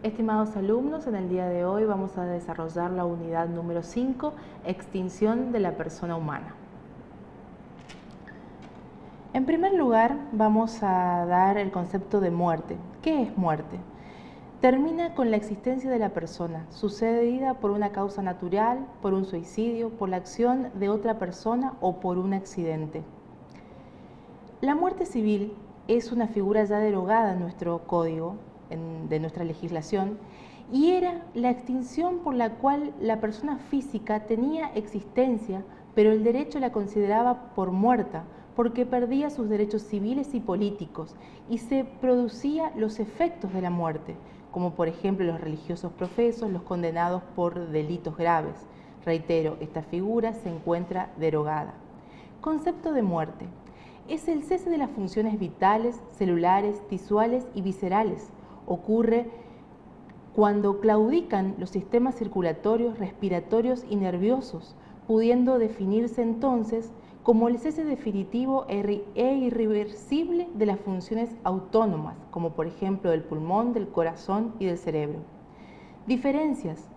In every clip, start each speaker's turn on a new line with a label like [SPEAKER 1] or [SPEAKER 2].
[SPEAKER 1] Estimados alumnos, en el día de hoy vamos a desarrollar la unidad número 5, extinción de la persona humana. En primer lugar, vamos a dar el concepto de muerte. ¿Qué es muerte? Termina con la existencia de la persona, sucedida por una causa natural, por un suicidio, por la acción de otra persona o por un accidente. La muerte civil es una figura ya derogada en nuestro código, de nuestra legislación, y era la extinción por la cual la persona física tenía existencia, pero el derecho la consideraba por muerta, porque perdía sus derechos civiles y políticos, y se producía los efectos de la muerte, como por ejemplo los religiosos profesos, los condenados por delitos graves. Reitero, esta figura se encuentra derogada. Concepto de muerte. Es el cese de las funciones vitales, celulares, tisuales y viscerales. Ocurre cuando claudican los sistemas circulatorios, respiratorios y nerviosos, pudiendo definirse entonces como el cese definitivo e irreversible de las funciones autónomas, como por ejemplo del pulmón, del corazón y del cerebro. Diferencias.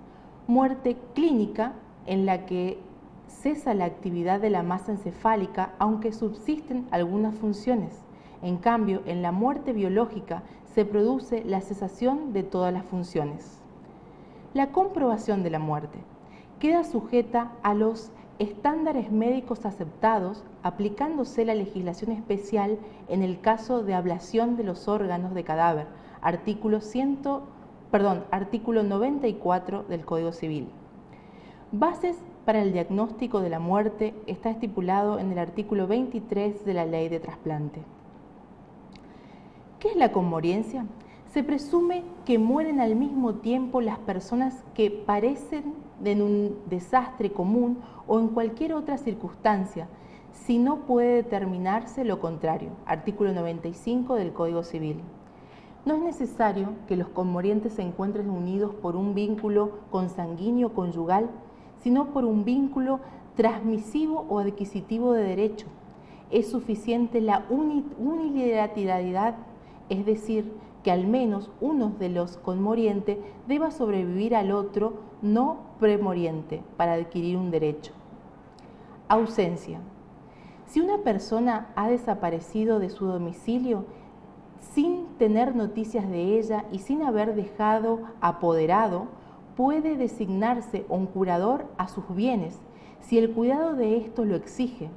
[SPEAKER 1] Muerte clínica, en la que cesa la actividad de la masa encefálica, aunque subsisten algunas funciones. En cambio, en la muerte biológica se produce la cesación de todas las funciones. La comprobación de la muerte queda sujeta a los estándares médicos aceptados, aplicándose la legislación especial en el caso de ablación de los órganos de cadáver, artículo 94 del Código Civil. Bases para el diagnóstico de la muerte está estipulado en el artículo 23 de la Ley de Trasplante. ¿Qué es la conmoriencia? Se presume que mueren al mismo tiempo las personas que parecen en un desastre común o en cualquier otra circunstancia, si no puede determinarse lo contrario. Artículo 95 del Código Civil. No es necesario que los conmorientes se encuentren unidos por un vínculo consanguíneo conyugal, sino por un vínculo transmisivo o adquisitivo de derecho. Es suficiente la unilateralidad, es decir, que al menos uno de los conmorientes deba sobrevivir al otro no premoriente para adquirir un derecho. Ausencia. Si una persona ha desaparecido de su domicilio sin tener noticias de ella y sin haber dejado apoderado, puede designarse un curador a sus bienes, si el cuidado de estos lo exige.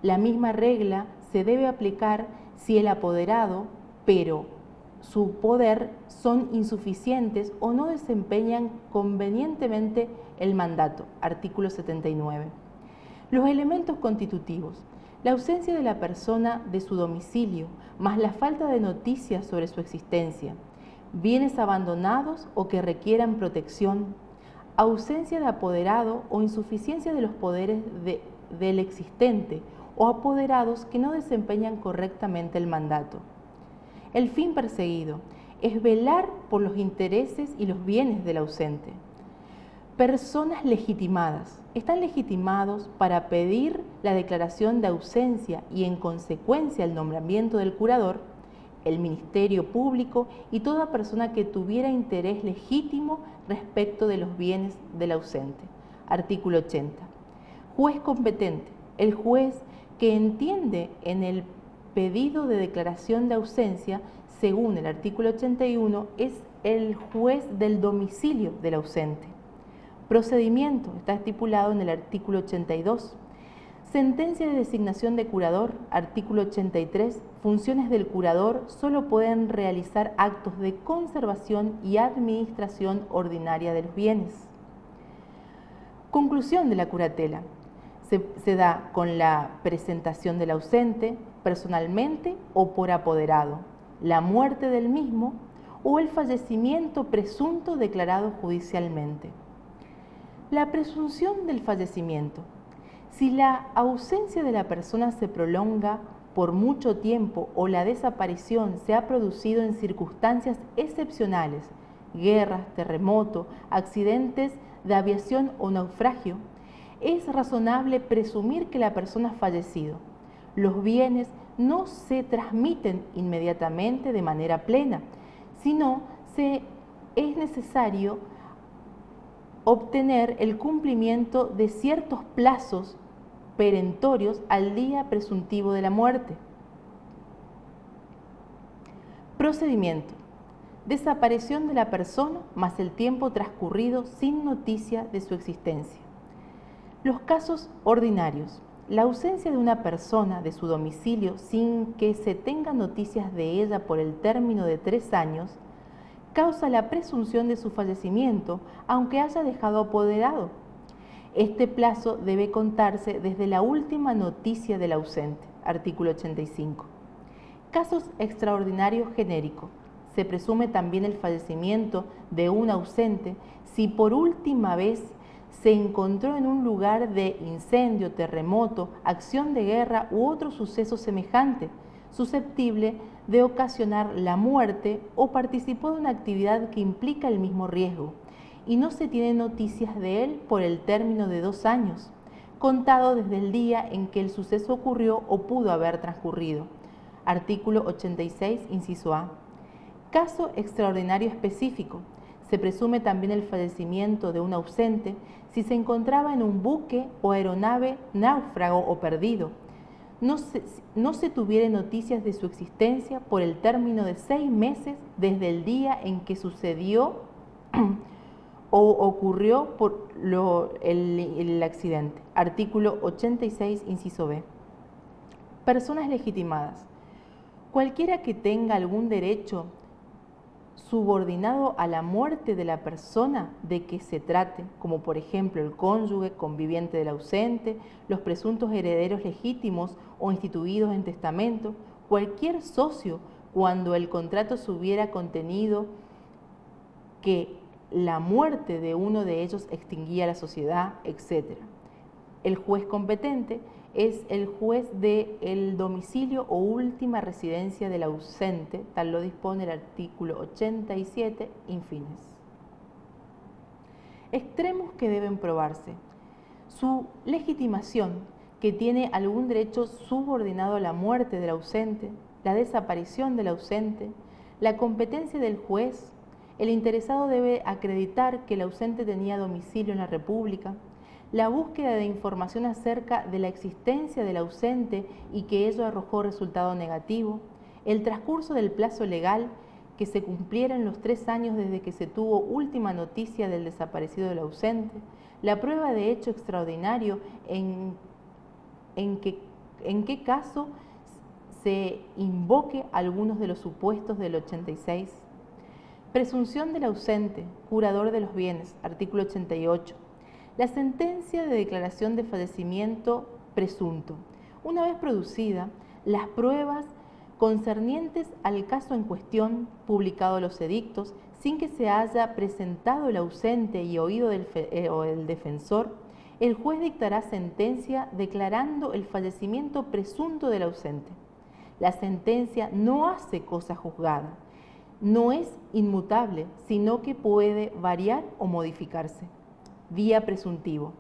[SPEAKER 1] La misma regla se debe aplicar si el apoderado, pero su poder son insuficientes o no desempeñan convenientemente el mandato. Artículo 79. Los elementos constitutivos. La ausencia de la persona de su domicilio, más la falta de noticias sobre su existencia. Bienes abandonados o que requieran protección. Ausencia de apoderado o insuficiencia de los poderes del existente o apoderados que no desempeñan correctamente el mandato. El fin perseguido es velar por los intereses y los bienes del ausente. Personas legitimadas. Están legitimados para pedir la declaración de ausencia y en consecuencia el nombramiento del curador, el Ministerio Público y toda persona que tuviera interés legítimo respecto de los bienes del ausente. Artículo 80. Juez competente. El juez que entiende en el pedido de declaración de ausencia, según el artículo 81, es el juez del domicilio del ausente. Procedimiento está estipulado en el artículo 82. Sentencia de designación de curador, artículo 83. Funciones del curador solo pueden realizar actos de conservación y administración ordinaria de los bienes. Conclusión de la curatela. Se da con la presentación del ausente, personalmente o por apoderado, la muerte del mismo o el fallecimiento presunto declarado judicialmente. La presunción del fallecimiento. Si la ausencia de la persona se prolonga por mucho tiempo o la desaparición se ha producido en circunstancias excepcionales, guerras, terremoto, accidentes de aviación o naufragio, es razonable presumir que la persona ha fallecido. Los bienes no se transmiten inmediatamente de manera plena, sino se es necesario obtener el cumplimiento de ciertos plazos perentorios al día presuntivo de la muerte. Procedimiento: desaparición de la persona más el tiempo transcurrido sin noticia de su existencia. Los casos ordinarios: la ausencia de una persona de su domicilio sin que se tenga noticias de ella por el término de 3 años causa la presunción de su fallecimiento, aunque haya dejado apoderado. Este plazo debe contarse desde la última noticia del ausente. Artículo 85. Casos extraordinarios genéricos: se presume también el fallecimiento de un ausente si por última vez se encontró en un lugar de incendio, terremoto, acción de guerra u otro suceso semejante, susceptible de ocasionar la muerte, o participó de una actividad que implica el mismo riesgo, y no se tiene noticias de él por el término de 2 años, contado desde el día en que el suceso ocurrió o pudo haber transcurrido. Artículo 86, inciso A. Caso extraordinario específico: se presume también el fallecimiento de un ausente si se encontraba en un buque o aeronave náufrago o perdido, no se tuviere noticias de su existencia por el término de 6 meses desde el día en que sucedió o ocurrió el accidente. Artículo 86, inciso B. Personas legitimadas: cualquiera que tenga algún derecho subordinado a la muerte de la persona de que se trate, como por ejemplo el cónyuge, conviviente del ausente, los presuntos herederos legítimos o instituidos en testamento, cualquier socio cuando el contrato se hubiera contenido que la muerte de uno de ellos extinguía la sociedad, etc. El juez competente es el juez del domicilio o última residencia del ausente, tal lo dispone el artículo 87, infines. Extremos que deben probarse: su legitimación, que tiene algún derecho subordinado a la muerte del ausente, la desaparición del ausente, la competencia del juez. El interesado debe acreditar que el ausente tenía domicilio en la República, la búsqueda de información acerca de la existencia del ausente y que ello arrojó resultado negativo, el transcurso del plazo legal, que se cumplieran los 3 años desde que se tuvo última noticia del desaparecido del ausente, la prueba de hecho extraordinario en qué caso se invoque algunos de los supuestos del 86. Presunción del ausente, curador de los bienes, artículo 88. La sentencia de declaración de fallecimiento presunto. Una vez producida, las pruebas concernientes al caso en cuestión, publicado los edictos, sin que se haya presentado el ausente y oído el defensor, el juez dictará sentencia declarando el fallecimiento presunto del ausente. La sentencia no hace cosa juzgada, no es inmutable, sino que puede variar o modificarse. Día presuntivo.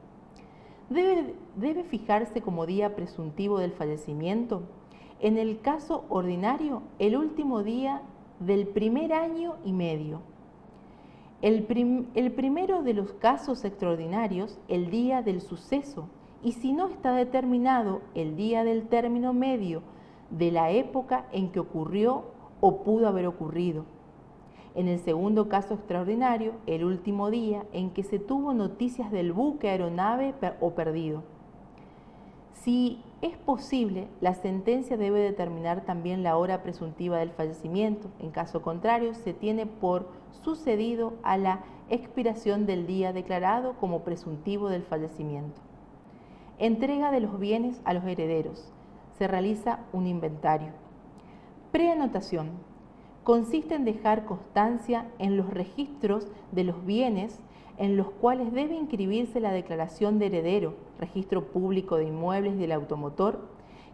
[SPEAKER 1] Debe fijarse como día presuntivo del fallecimiento, en el caso ordinario, el último día del primer año y medio. El primero de los casos extraordinarios, el día del suceso, y si no está determinado, el día del término medio de la época en que ocurrió o pudo haber ocurrido. En el segundo caso extraordinario, el último día en que se tuvo noticias del buque, aeronave o perdido. Si es posible, la sentencia debe determinar también la hora presuntiva del fallecimiento. En caso contrario, se tiene por sucedido a la expiración del día declarado como presuntivo del fallecimiento. Entrega de los bienes a los herederos. Se realiza un inventario. Preanotación. Consiste en dejar constancia en los registros de los bienes en los cuales debe inscribirse la declaración de heredero, registro público de inmuebles y del automotor,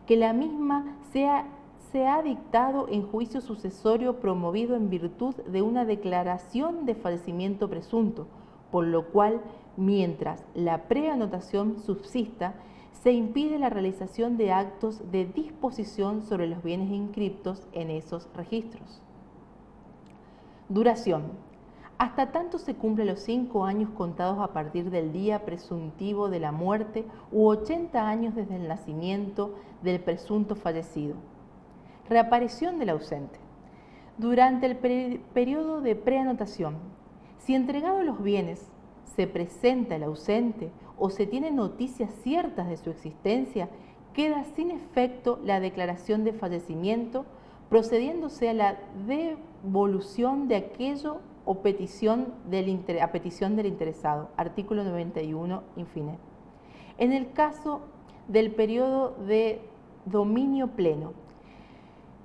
[SPEAKER 1] que la misma se ha dictado en juicio sucesorio promovido en virtud de una declaración de fallecimiento presunto, por lo cual, mientras la preanotación subsista, se impide la realización de actos de disposición sobre los bienes inscriptos en esos registros. Duración. hasta tanto se cumplen los 5 años contados a partir del día presuntivo de la muerte u 80 años desde el nacimiento del presunto fallecido. Reaparición del ausente. Durante el periodo de preanotación, si entregado los bienes, se presenta el ausente o se tienen noticias ciertas de su existencia, queda sin efecto la declaración de fallecimiento, procediéndose a la devolución de aquello o a petición del interesado. Artículo 91, infine. En el caso del periodo de dominio pleno,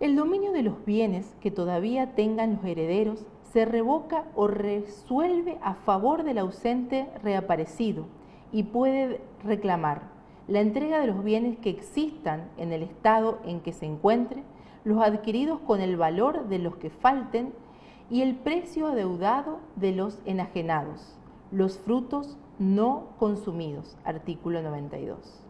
[SPEAKER 1] el dominio de los bienes que todavía tengan los herederos se revoca o resuelve a favor del ausente reaparecido y puede reclamar la entrega de los bienes que existan en el estado en que se encuentre, los adquiridos con el valor de los que falten y el precio adeudado de los enajenados, los frutos no consumidos. Artículo 92.